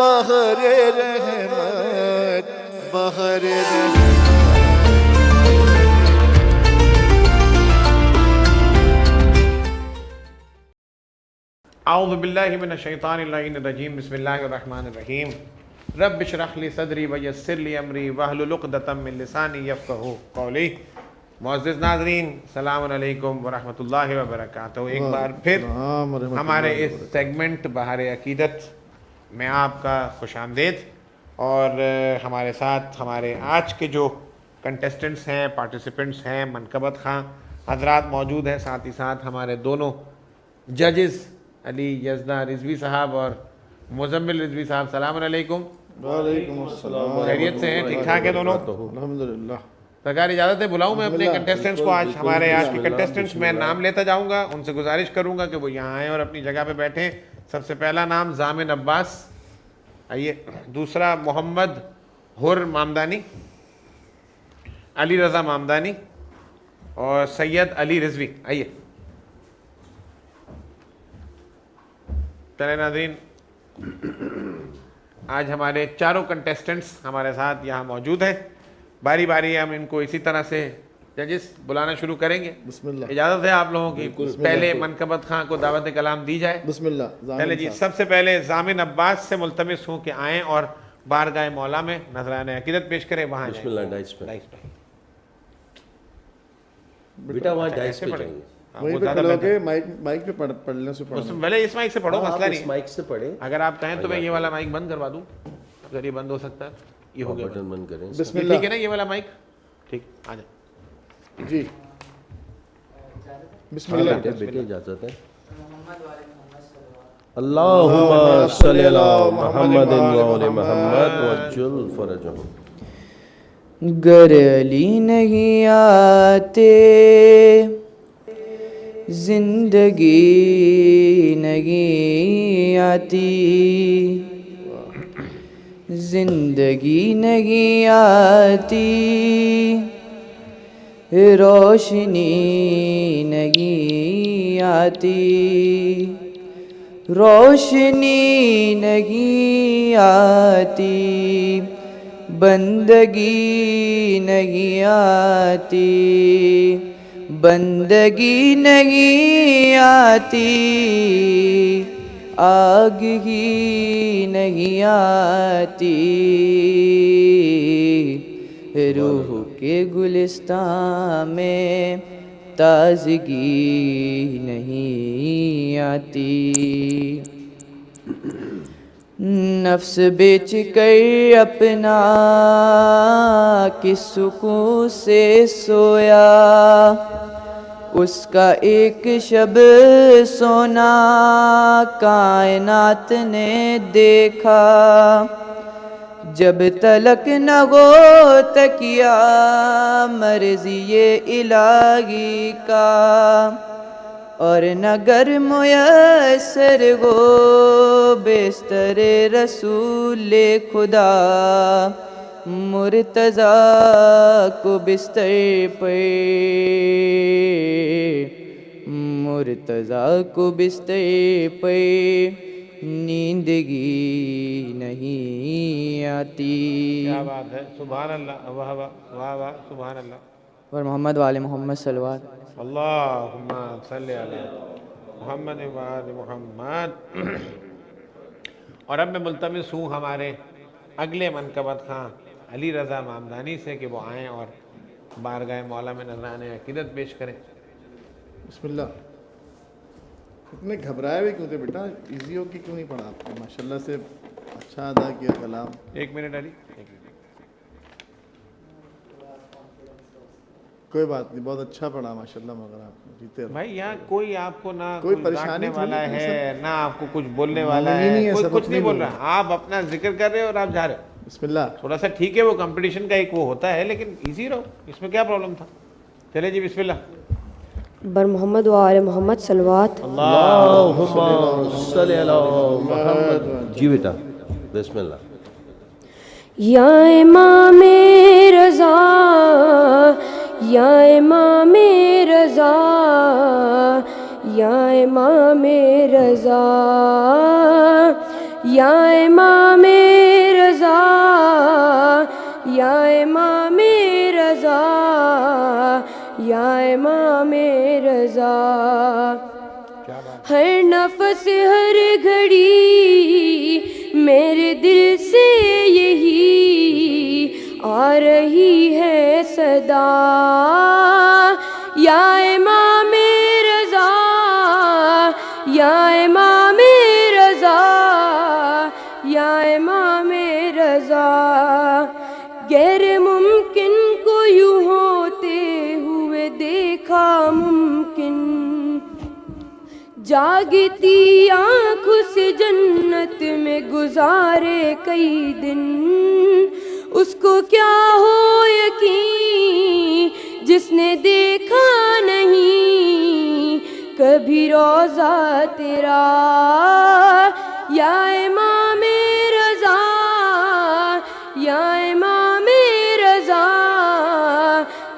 بہر رحمت بہر رحمت. اعوذ باللہ من الشیطان اللعین الرجیم. بسم اللہ الرحمن الرحیم. رب اشرح لی صدری ویسر لی امری واحلل عقدۃ من لسانی یفقہوا قولی. معزز ناظرین، السلام علیکم ورحمۃ اللہ وبرکاتہ. ایک بار پھر ہمارے اس سیگمنٹ بہار عقیدت میں آپ کا خوش آمدید. اور ہمارے ساتھ ہمارے آج کے جو کنٹیسٹنٹس ہیں، پارٹیسپنٹس ہیں، منقبت خواں حضرات موجود ہیں. ساتھ ہی ساتھ ہمارے دونوں ججز علی یزدہ رضوی صاحب اور مزمل رضوی صاحب. السلام علیکم. وعلیکم السلام. خیریت سے ہیں؟ ٹھیک ٹھاک ہے دونوں؟ الحمدللہ. سرکار اجازت ہے بلاؤں میں اپنے کنٹیسٹنٹس کو. آج ہمارے آج کے کنٹیسٹنٹس میں نام لیتا جاؤں گا، ان سے گزارش کروں گا کہ وہ یہاں آئیں اور اپنی جگہ پہ بیٹھیں. سب سے پہلا نام ضامن عباس، آئیے. دوسرا محمد حر مامدانی، علی رضا مامدانی اور سید علی رضوی. آئیے. چلے ناظرین، آج ہمارے چاروں کنٹیسٹنٹس ہمارے ساتھ یہاں موجود ہیں. باری باری ہم ان کو اسی طرح سے ججز بلانا شروع کریں گے. بسم اللہ. اجازت ہے آپ لوگوں کی پہلے منقبت خاں کو دعوت کلام دی جائے. بسم اللہ. چلے جی، سب سے پہلے ضامن عباس سے ملتمس ہوں کہ آئیں اور بارگاہ مولا میں نذران عقیدت پیش کریں. وہاں بسم اللہ. ڈائس پہ بیٹا، وہاں ڈائس پہ جائیں. وہیں پہ کھڑے ہو کے مائک پہ پڑھنے سے پڑھنا. پہلے اس مائک سے پڑھو، مسئلہ نہیں. مائک سے پڑھیں. اگر آپ کہیں تو میں یہ والا مائک بند کروا دوں، اگر یہ بند ہو سکتا ہے. یہ ہو گیا بٹن بند کریں. بسم ٹھیک ہے اللہ. نا یہ والا مائک؟ ٹھیک، آ جائیں. جی بسم اللہ. بیٹے اجازت ہے. اللہم صلی علی محمد وعلی محمد وعجل فرجہم. گر علی نہیں آتے زندگی نہیں آتی، زندگی نہیں آتی، روشنی نہیں آتی، روشنی نہیں آتی، بندگی نہیں آتی، بندگی نہیں آتی، آگ ہی نہیں آتی، روح کے گلستان میں تازگی نہیں آتی. نفس بیچ کر اپنا کس سکون سے سویا، اس کا ایک شب سونا کائنات نے دیکھا. جب تلک نہ ہو تکیا مرضی الہی کا، اور نہ گر میسر ہو بستر رسول خدا، مرتضیٰ کو بستر پہ، مرتضیٰ کو بستر پہ نیندگی نہیں آتی. کیا بات ہے، سبحان اللہ. واہ واہ واہ واہ، سبحان اللہ. اور محمد وآل محمد صلوات. اللہم صلی علی محمد وآل محمد. اور اب میں ملتمس ہوں ہمارے اگلے منقبت خواں علی رضا مامدانی سے کہ وہ آئیں اور بارگاہ مولا میں نذران عقیدت پیش کریں. بسم اللہ. اتنے گھبرائے ہوئے کیوں تھے بیٹا؟ ایزی ہو کے کیوں نہیں پڑھا آپ نے؟ ماشاء اللہ سے اچھا ادا کیا کلام. ایک منٹ علی، ایک منٹ. کوئی بات نہیں، بہت اچھا پڑھا ماشاء اللہ. مگر آپ جیتے رہو بھائی یہاں کوئی آپ کو نہ کوئی کچھ پریشانی ڈانٹنے والا تھوڑی ہے، نہ آپ کو کچھ بولنے والا نہیں ہے. ہے، کوئی سبق کچھ نہیں نہیں بول رہا. آپ اپنا ذکر کر رہے ہو اور آپ جا رہے ہو. بسم اللہ. تھوڑا سا ٹھیک ہے، وہ کمپٹیشن کا ایک وہ ہوتا ہے، لیکن ایزی رہو. اس میں کیا پرابلم تھا؟ چلے جی، بسم اللہ. بر محمد وآل محمد صلوات. اللہم صلی علی محمد. جی بیٹا، بسم اللہ. یا امام رضا، یا امام رضا، یا امام رضا، یا امام رضا یا امام رضا یا امام رضا ہر نفس ہر گھڑی میرے دل سے یہی آ رہی ہے صدا یا امام رضا یا امام رضا یا امام رضا غیر ممکن کو یوں ہوتے ہوئے دیکھا ممکن جاگتی آنکھوں سے جنت میں گزارے کئی دن اس کو کیا ہو یقین جس نے دیکھا نہیں کبھی روضہ تیرا یا امام رضا یا امام رضا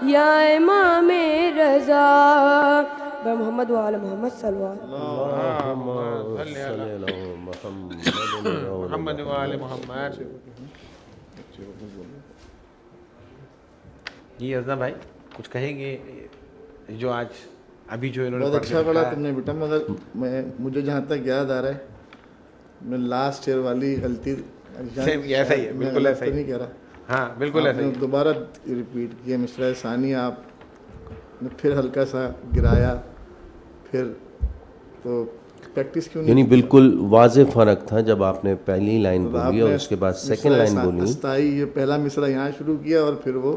یا امام رضا محمد وعلی محمد صلوات محمد وآل محمد. جی ازنا بھائی کچھ کہیں گے جو آج ابھی جو انہوں نے بہت اچھا پڑھا تم نے بیٹا، مگر مجھے جہاں تک یاد آ رہا ہے میں لاسٹ ایئر والی غلطی سیم ایسا ہی ہے، بالکل ایسا ہی نہیں کہہ رہا. ہاں بالکل ایسا ہی. دوبارہ ریپیٹ کیا مصرع ثانی آپ نے پھر ہلکا سا گرایا، پھر تو پریکٹس کیوں نہیں؟ یعنی بالکل واضح فرق تھا جب آپ نے پہلی لائن بولی اور اس کے بعد سیکنڈ لائن بولی. استائی یہ پہلا مصرع یہاں شروع کیا اور پھر وہ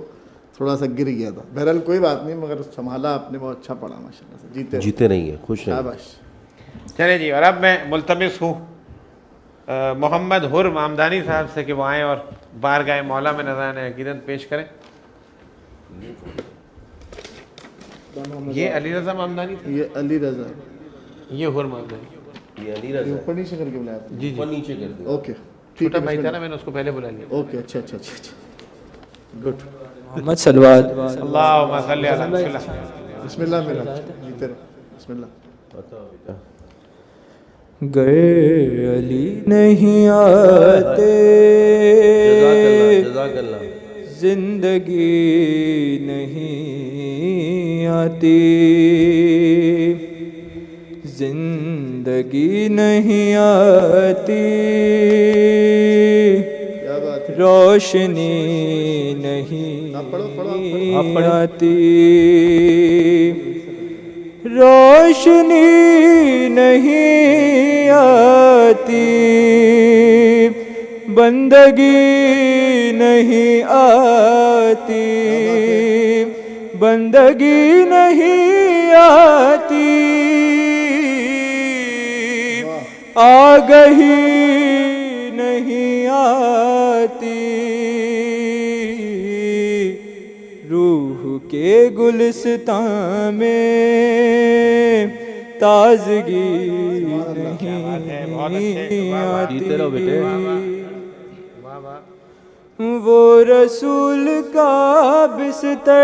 تھوڑا سا گر گیا تھا. بہرحال کوئی بات نہیں، مگر سنبھالا آپ نے، بہت اچھا پڑھا ماشاءاللہ سے. جیتے رہیے، خوش رہیے. شاباش. چلے جی. اور اب میں ملتمس ہوں محمد حر مامدانی صاحب سے کہ وہ آئیں اور بارگاہ مولا میں نذران عقیدت پیش کریں. یہ علی رضا مامدانی تھے، یہ علی رضا، یہ حر مامدانی. یہ علی رضا اوپر نیچے کر کے بلایا آپ نے؟ جی جی نیچے کر دیں. اوکے چھوٹا بھائی تھا نا، میں نے اس کو پہلے بلا لیا. اوکے اچھا اچھا اچھا اچھا گڈ. محمد صلوات. اللہم صلی علی محمد. بسم اللہ میرا جیتے رہے. بسم اللہ. گر علی نہیں آتے جزاک اللہ. زندگی نہیں آتی، زندگی نہیں آتی، کیا بات ہے. روشنی نہیں آتی، روشنی نہیں آتی، بندگی نہیں آتی، بندگی نہیں آتی، آگہی نہیں آتی، روح کے گلستان میں تازگی نہیں آتی. جیتے رہو بیٹے. وہ رسول کا بستر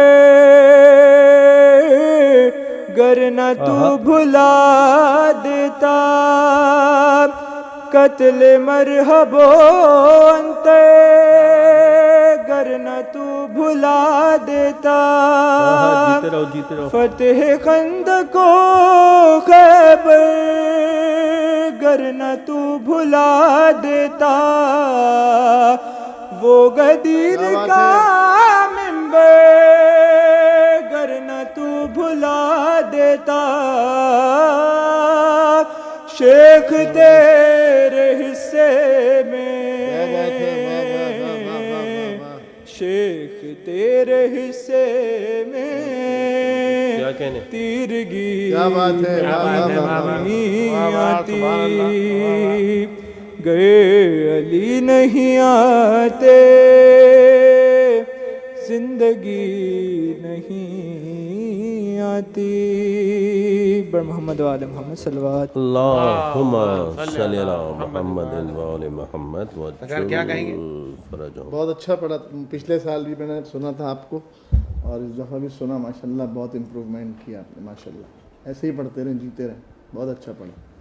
گر نہ تو بھلا دیتا، قتل مرحب انتے گر نہ تو بھلا دیتا، جیتے رہو جیتے رہو. فتح خندق و خیبر گر نہ تو بھلا دیتا، وہ غدیر کا منبر گر نہ تو بھلا دیتا، شیخ تیرے حصے میں، شیخ تیرے حصے میں کیا کہنے. تیرگی کیا بات ہے. نہیں آتی، گئے علی نہیں آتے، زندگی نہیں آتی. بر محمد وعلی محمد صلوات. اللہم صلی علی محمد وعلی محمد کیا کہیں گے؟ فرجہم. بہت اچھا پڑھا. پچھلے سال بھی میں نے سنا تھا آپ کو اور اس دفعہ بھی سنا. ماشاءاللہ بہت امپروومنٹ کیا آپ نے. ماشاءاللہ ایسے ہی پڑھتے رہیں، جیتے رہیں. بہت اچھا پڑھا.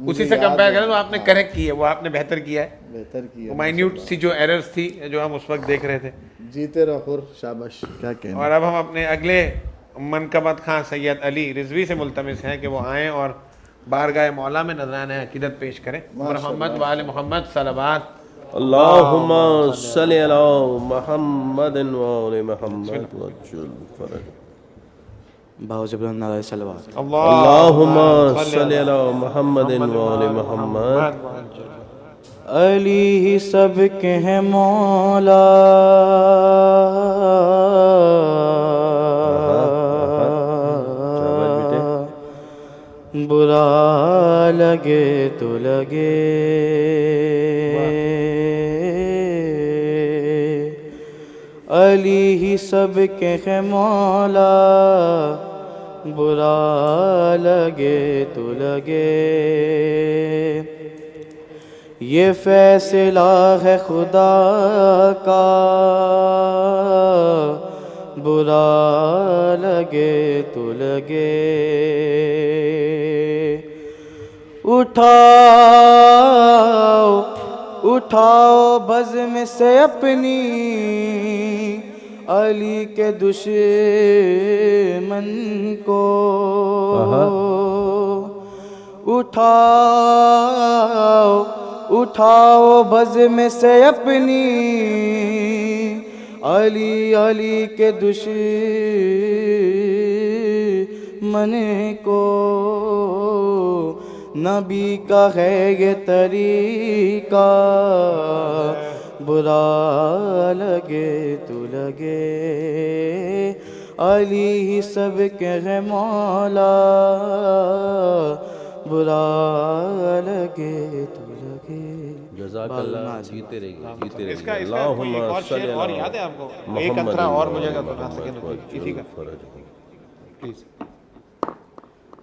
مجھے اسی سے یاد کمپیئر ہے. کریں تو آپ نے کریکٹ کی ہے, وہ آپ نے بہتر کیا ہے. بہتر کیا مائنیوٹ سی جو ایررز تھی جو ہم اس وقت دیکھ رہے تھے. جیتے رہو خور شاباش کیا کہنا. اور اب ہم اپنے اگلے منقبت خان سید علی رضوی سے ملتمس ہیں کہ وہ آئیں اور بارگاہ مولا میں نذرانہ عقیدت پیش کریں. محمد وآل محمد صلوات. اللہم صلی علی محمد وآل محمد وجل فرج. اللہم صلی علی محمد وآل محمد. علی سب کے ہیں مولا, برا لگے تو لگے, علی ہی سب کے ہیں مولا, برا لگے تو لگے. یہ فیصلہ ہے خدا کا, برا لگے تو لگے. اٹھاؤ اٹھاؤ بزم سے اپنی, علی کے دشمن کو. اٹھاؤ اٹھاؤ بزم سے اپنی, علی علی کے دشمن کو. نبی کا ہے یہ طریقہ, برا لگے تو لگے. علی ہی سب کے ہے مولا, برا لگے تو لگے. جزاک اللہ. جیتے رہیے جیتے رہیے. اس کا کوئی ایک اور شعر اور یاد ہے آپ کو, ایک اترا اور مجھے اگر بتا سکیں تو اسی کا پلیز.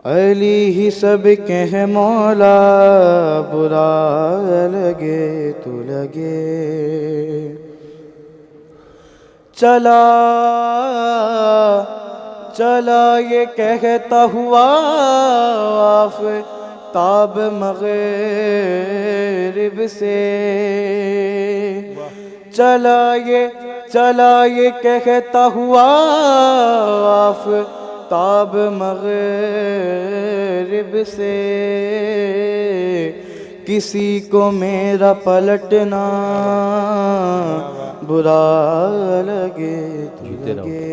علی ہی سب کے ہیں مولا, برا لگے تو لگے. چلا چلا یہ کہتا ہوا آفتاب مغرب سے, چلا یہ کہتا ہوا آفتاب مغرب سے. کسی کو میرا پلٹنا برا لگے تو لگے.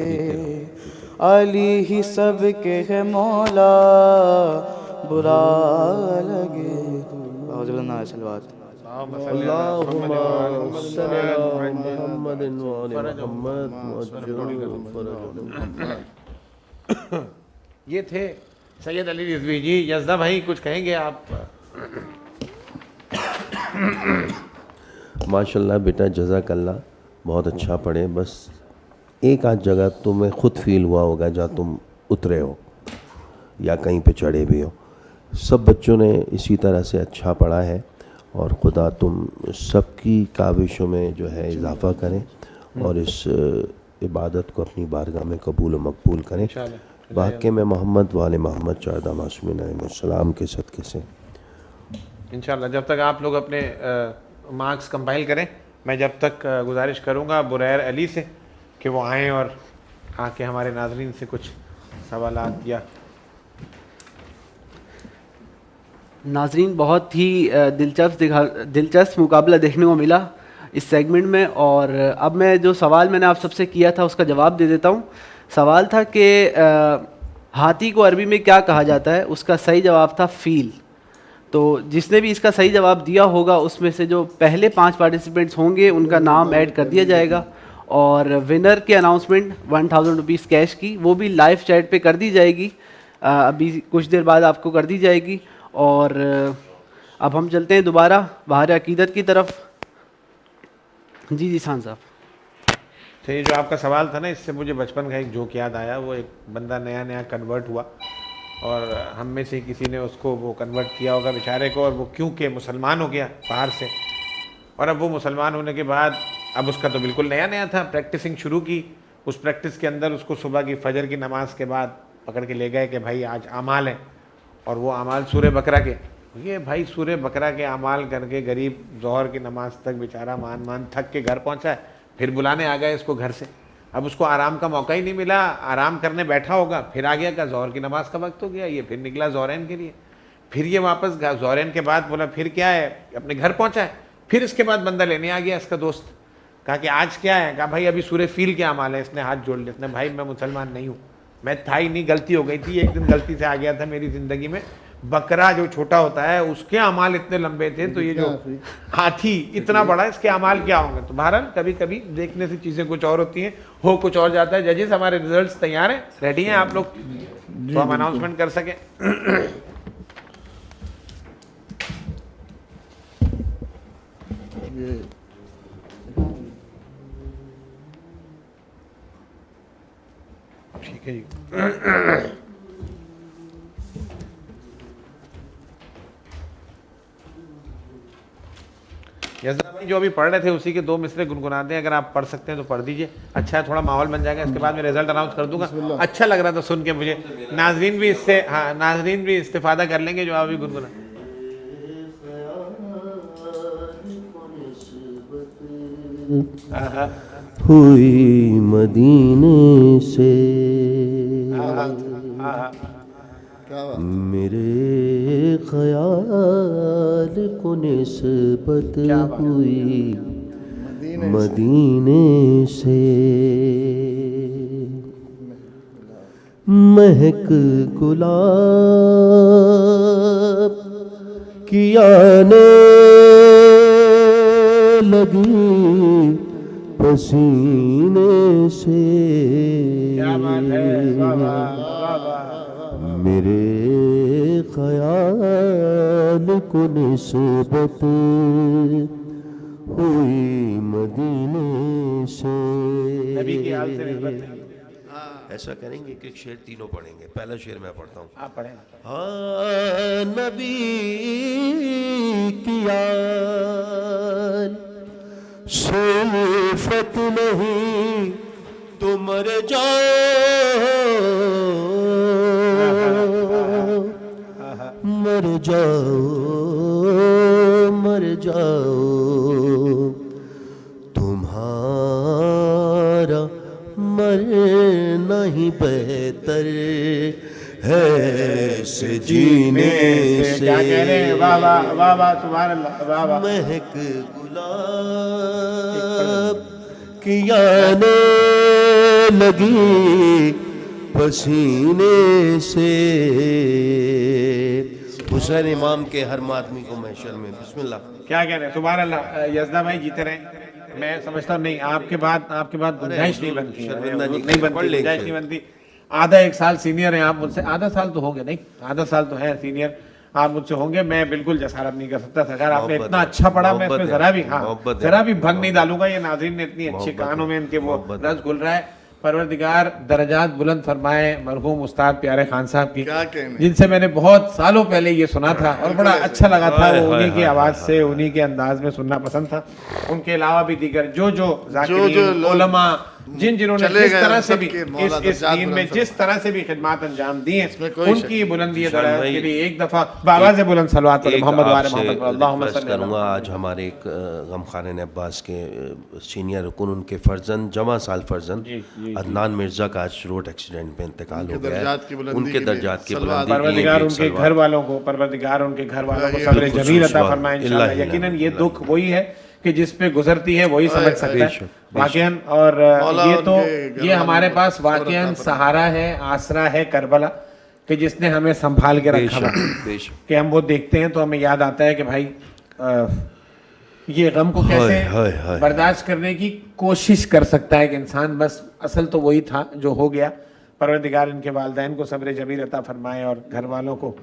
علی ہی سب کے ہے مولا, برا لگے تو لگے. اللہم صلی علی محمد وآل محمد وجل فرج. یہ تھے سید علی رضوی جی. یزدہ بھائی کچھ کہیں گے آپ؟ ماشاءاللہ بیٹا, جزاک اللہ, بہت اچھا پڑھے. بس ایک آدھ جگہ تمہیں خود فیل ہوا ہوگا جہاں تم اترے ہو یا کہیں پہ چڑھے بھی ہو. سب بچوں نے اسی طرح سے اچھا پڑھا ہے, اور خدا تم سب کی کاوشوں میں جو ہے اضافہ کریں, اور اس عبادت کو اپنی بارگاہ میں قبول و مقبول کریں. واقعے میں محمد والے محمد چاردہ معصومین علیہ السلام کے صدقے سے انشاءاللہ. جب تک آپ لوگ اپنے مارکس کمپائل کریں, میں جب تک گزارش کروں گا بریر علی سے کہ وہ آئیں اور آ کے ہمارے ناظرین سے کچھ سوالات یا ناظرین. بہت ہی دلچسپ مقابلہ دیکھنے کو ملا اس سیگمنٹ میں, اور اب میں جو سوال میں نے آپ سب سے کیا تھا اس کا جواب دے دیتا ہوں. سوال تھا کہ ہاتھی کو عربی میں کیا کہا جاتا ہے, اس کا صحیح جواب تھا فیل. تو جس نے بھی اس کا صحیح جواب دیا ہوگا اس میں سے جو پہلے 5 پارٹیسپینٹس ہوں گے ان کا نام ایڈ کر دیا جائے گا, اور ونر کی اناؤنسمنٹ 1000 روپیز کیش کی وہ بھی لائیو چیٹ پہ کر دی جائے گی, ابھی کچھ دیر بعد آپ کو کر دی جائے گی. اور اب ہم چلتے ہیں دوبارہ بہار عقیدت کی طرف. جی سان صاحب. تو یہ جو آپ کا سوال تھا نا, اس سے مجھے بچپن کا ایک جوک یاد آیا. وہ ایک بندہ نیا کنورٹ ہوا, اور ہم میں سے کسی نے اس کو وہ کنورٹ کیا ہوگا بیچارے کو, اور وہ کیونکہ مسلمان ہو گیا باہر سے, اور اب وہ مسلمان ہونے کے بعد اب اس کا تو بالکل نیا تھا, پریکٹسنگ شروع کی. اس پریکٹس کے اندر اس کو صبح کی فجر کی نماز کے بعد پکڑ کے لے گئے کہ بھائی آج اعمال ہیں, اور وہ اعمال سورہ بقرہ کے. یہ بھائی سورہ بقرہ کے اعمال کر کے غریب ظہر کی نماز تک بیچارہ مان تھک کے گھر پہنچا ہے. پھر بلانے آ گئے اس کو گھر سے. اب اس کو آرام کا موقع ہی نہیں ملا, آرام کرنے بیٹھا ہوگا, پھر آ گیا کہ ظہر کی نماز کا وقت ہو گیا, یہ پھر نکلا ظہرین کے لیے. پھر یہ واپس ظہرین کے بعد بولا پھر کیا ہے, اپنے گھر پہنچا ہے. پھر اس کے بعد بندہ لینے آ گیا اس کا دوست, کہا کہ آج کیا ہے, کہا بھائی ابھی سورہ فیل کے اعمال ہے. اس نے ہاتھ جوڑ لیا, اس نے بھائی میں مسلمان نہیں ہوں, میں تھا ہی نہیں, غلطی ہو گئی تھی, ایک دن غلطی سے آ گیا تھا میری زندگی میں. بکرا جو چھوٹا ہوتا ہے اس کے اعمال اتنے لمبے تھے, تو یہ جو ہاتھی اتنا بڑا, اس کے اعمال کیا ہوں گے. تو بہرحال کبھی کبھی دیکھنے سے چیزیں کچھ اور ہوتی ہیں, ہو کچھ اور جاتا ہے. ججز ہمارے ریزلٹس تیار ہیں, ریڈی ہیں آپ لوگ, تو ہم اناؤنسمنٹ کر سکیں. ٹھیک ہے جی. یزدان بھائی جو ابھی پڑھ رہے تھے اسی کے 2 مصرے گنگناتے ہیں, اگر آپ پڑھ سکتے ہیں تو پڑھ دیجئے. اچھا ہے, تھوڑا ماحول بن جائے گا, اس کے بعد میں رزلٹ اناؤنس کر دوں گا. اچھا لگ رہا تھا سن کے مجھے, ناظرین بھی اس سے, ہاں ناظرین بھی استفادہ کر لیں گے جو ابھی گنگنا. ہوئی مدینے سے میرے خیال کو نسبت ہوئی مدینے سے. مہک گلاب کی آنے لگی پسینے سے. میرے خیال کو نسبت ہوئی مدینے سے. ایسا کریں گے کہ شعر تینوں پڑھیں گے. پہلا شعر میں پڑھتا ہوں, آپ پڑھیں. ہاں نبی کی آل صفت نہیں تو مر جاؤ, مر جاؤ, مر جاؤ. تمہارا مرنا ہی بہتر ہے سے جینے سے. کیا کہہ رہے ہیں, واہ واہ واہ واہ, سبحان اللہ, واہ واہ. مہک گلاب کی آنے لگی پسینے سے. حسین امام کے ہر آدمی کو محشر میں. بسم اللہ. کیا کہہ رہے ہیں, سبحان اللہ. یزدان بھائی جیتے رہیں. میں سمجھتا ہوں نہیں, آپ کے بعد گنجائش نہیں بنتی, گنجائش نہیں بنتی. آدھا 1 سال سینئر ہیں آپ مجھ سے, آدھا سال تو ہو گیا, نہیں آدھا سال تو ہے سینئر آپ مجھ سے ہوں گے. میں بالکل جسارت نہیں کر سکتا. سرکار آپ نے اتنا اچھا پڑھا, میں اس میں ذرا بھی بھنگ نہیں ڈالوں گا. یہ ناظرین نے اتنی اچھے کانوں میں ان کے وہ رس گل رہا ہے. پروردگار درجات بلند فرمائے مرحوم استاد پیارے خان صاحب کی, جن سے میں نے بہت سالوں پہلے یہ سنا تھا اور بڑا اچھا لگا تھا. وہ انہی کی آواز سے, انہی کے انداز میں سننا پسند تھا. ان کے علاوہ بھی دیگر جو ذاکرین علماء جنہوں نے جس طرح سے بھی اس دین میں جس طرح سے بھی خدمات انجام دی ہیں, ان کی بلندی درجات کے لیے ایک دفعہ بآواز بلند صلوات پر محمد وآل محمد اللہم صلی اللہ. کروں گا آج ہمارے ایک غم خانہ عباس کے سینئر رکن, ان کے فرزند جمع سال فرزند عدنان مرزا کا آج روڈ ایکسیڈنٹ میں انتقال ہو گیا ہے. ان کے درجات کی بلندی, پروردگار ان کے گھر والوں کو, پروردگار ان کے گھر والوں کو صبر جمیل عطا فرمائے انشاءاللہ. یقیناً یہ دکھ وہی ہے کہ جس پہ گزرتی ہے وہی سمجھ سکتا ہے واقعاً. اور یہ ہمارے پاس واقعاً سہارا ہے, آسرا ہے کربلا, کہ جس نے ہمیں سنبھال کے رکھا ہوا, کہ ہم وہ دیکھتے ہیں تو ہمیں یاد آتا ہے کہ بھائی یہ غم کو کیسے برداشت کرنے کی کوشش کر سکتا ہے کہ انسان. بس اصل تو وہی تھا جو ہو گیا. پروردگار ان کے والدین کو صبر جمیل عطا فرمائے اور گھر والوں کو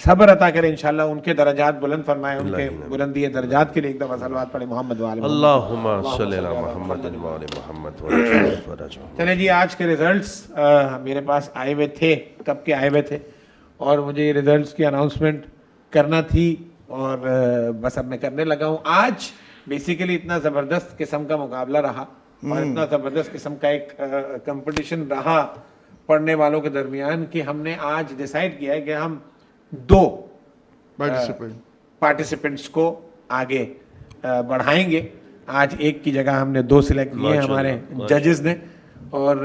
صبر عطا کرے انشاءاللہ. ان کے درجات بلند فرمائے, ان کے بلندی درجات کے لیے ایک دفعہ صلوات پڑھے محمد وآل محمد. اللہم صلی علی محمد وآل محمد. چلیں جی, آج کے ریزلٹس میرے پاس آئے ہوئے تھے, کب کے آئے ہوئے تھے, اور مجھے یہ ریزلٹس کی اناؤنسمنٹ کرنا تھی اور بس اب میں کرنے لگا ہوں. آج بیسیکلی اتنا زبردست قسم کا مقابلہ رہا اور اتنا زبردست قسم کا ایک کمپٹیشن رہا پڑھنے والوں کے درمیان کہ ہم نے آج ڈیسائیڈ کیا ہے کہ ہم 2 پارٹیسپینٹس کو آگے بڑھائیں گے. آج ایک کی جگہ ہم نے 2 سلیکٹ کیے ہیں ہمارے ججز نے, اور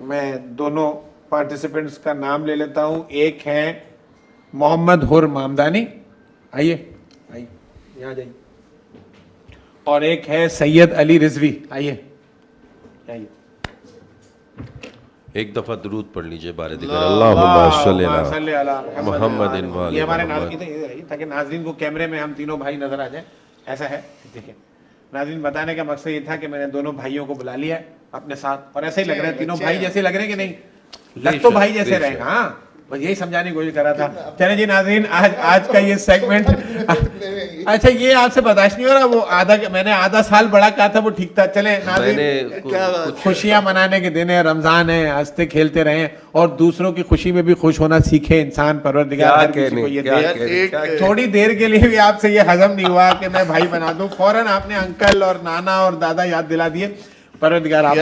میں دونوں پارٹیسپینٹس کا نام لے لیتا ہوں. ایک ہے محمد حر مامدانی, آئیے یہاں جائیے, اور ایک ہے سید علی رضوی, آئیے. ایک دفعہ درود پڑھ لیجئے بارے دیگر. اللہم صلی علی محمد یہ ہمارے ناظرین, تاکہ ناظرین کو کیمرے میں ہم تینوں بھائی نظر آ جائیں. ایسا ہے, دیکھیں ناظرین, بتانے کا مقصد یہ تھا کہ میں نے دونوں بھائیوں کو بلا لیا اپنے ساتھ, اور ایسے ہی لگ رہے ہیں, تینوں بھائی جیسے لگ رہے ہیں کہ نہیں, لگ تو بھائی جیسے رہے. ہاں بس یہی سمجھانے کی کوشش کر رہا تھا. چلیں جی ناظرین, آج کا یہ سیگمنٹ, اچھا یہ آپ سے برداشت نہیں ہو رہا, وہ میں نے آدھا سال بڑا کہا تھا, وہ ٹھیک تھا. چلیں ناظرین, خوشیاں منانے کے دن ہے, رمضان ہے, ہنستے کھیلتے رہیں اور دوسروں کی خوشی میں بھی خوش ہونا سیکھے انسان. پروردگار ہر کسی کو یہ دے. تھوڑی دیر کے لیے بھی آپ سے یہ ہضم نہیں ہوا کہ میں بھائی بنا دوں, فوراً آپ نے انکل اور نانا اور دادا یاد دلا دیے. پروردگار آپ کو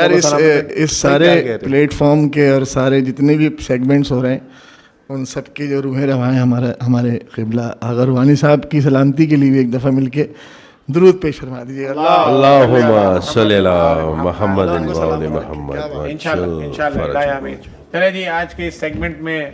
اس سارے پلیٹ فارم کے اور سارے جتنے بھی سیگمنٹس ہو رہے ہیں, ان سب کے جو روح رواں ہیں ہمارے قبلہ آغا روحانی صاحب کی سلامتی کے لیے بھی ایک دفعہ مل کے درود پیش فرما دیجیے. اللہم صلی علی محمد و آل محمد. انشاءاللہ آمین. چلے جی, آج کے اس سیگمنٹ میں,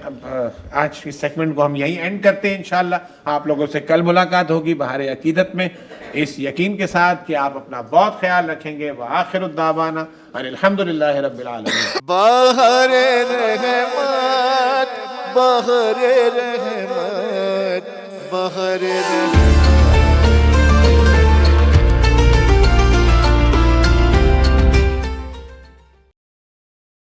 آج اس سیگمنٹ کو ہم یہیں اینڈ کرتے ہیں. انشاءاللہ آپ لوگوں سے کل ملاقات ہوگی بہار عقیدت میں, اس یقین کے ساتھ کہ آپ اپنا بہت خیال رکھیں گے. وآخر الدعوانا ان الحمدللہ رب العالمین. بہر رحمت بہر رحمت بہر رحمت